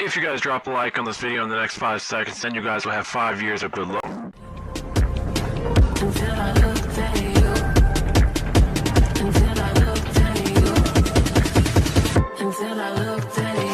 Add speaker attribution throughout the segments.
Speaker 1: if you guys drop a like on this video in the next 5 seconds, then you guys will have 5 years of good luck.
Speaker 2: Until I looked at you. Until I looked at you. Until I looked at you.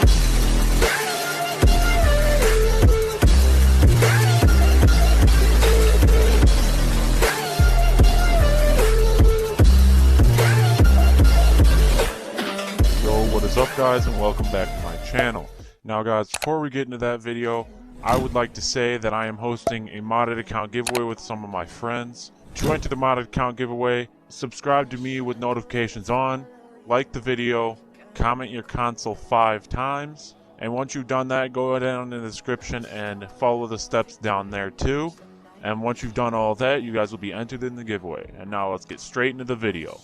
Speaker 3: What is up, guys, and welcome back to my channel. Now guys, before we get into that video, I would like to say that I am hosting a modded account giveaway with some of my friends. To enter the modded account giveaway, subscribe to me with notifications on, like the video, comment your console 5 times, and once you've done that, go down in the description and follow the steps down there too. And once you've done all that, you guys will be entered in the giveaway. And now let's get straight into the video.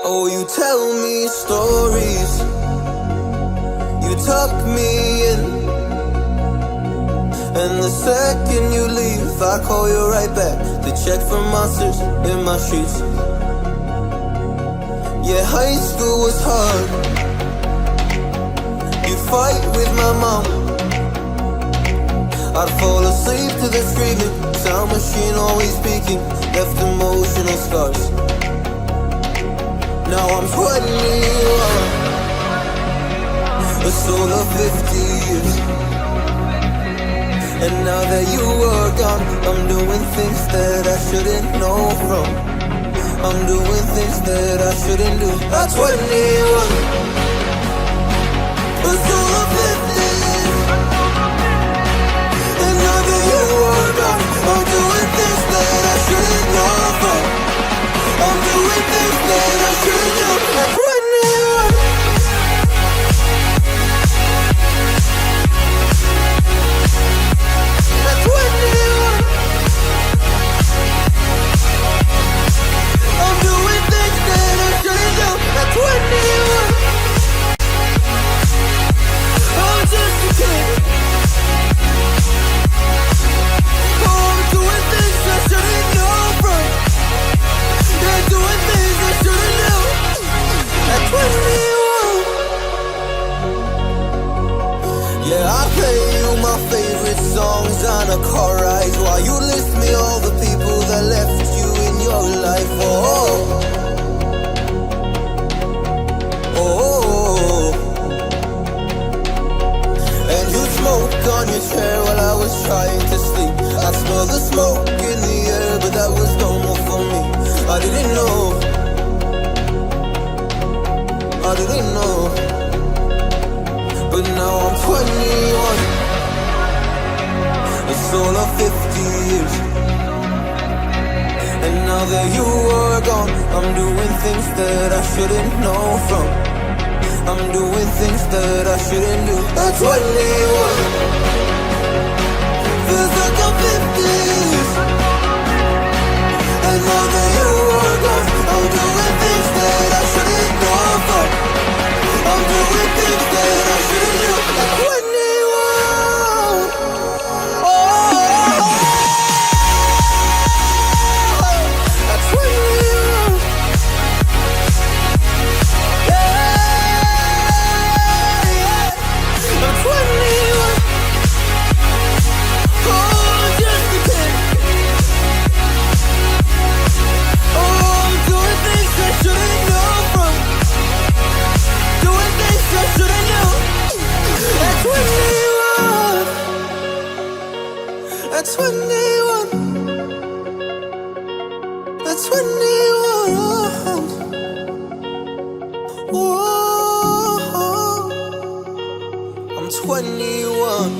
Speaker 4: Oh, you tell me stories, you tuck me in, and the second you leave, I call you right back to check for monsters in my streets. Yeah, high school was hard, fight with my mom. I'd fall asleep to the screaming, sound machine always speaking, left emotional scars. Now I'm 21, a soul of 50 years. And now that you are gone, I'm doing things that I shouldn't know from. I'm doing things that I shouldn't do. At 21, a soul of 50 years. And now that you are gone, I'm doing things that I shouldn't know from. I'm doing things that I shouldn't do. At 21. At 21. I'm doing things that I shouldn't do. At 21. I'm just a kid. Oh, I'm doing things I shouldn't know from. Yeah, doing things I shouldn't do. At 21. Yeah, I play you my favorite songs on a car ride while you list me all the people that left you in your life. Oh. And you smoke on your chair while I was trying to sleep. I smell the smoke in the air, but that was normal for me. I didn't know. I didn't know. But now I'm 21, a soul of 50 years. And now that you are gone, I'm doing things that I shouldn't know from. I'm doing things that I shouldn't do. At 21, feels like I'm 50 years. And now that you are gone, I'm doing things that I shouldn't know from. I'm doing things that I shouldn't do. At 21. Oh. At 21. Yeah. I'm 21. Oh, I'm just a kid. Oh, I'm doing things I shouldn't know from. Doing things I shouldn't do. At 21. At 21. At 21. Oh, I'm 21.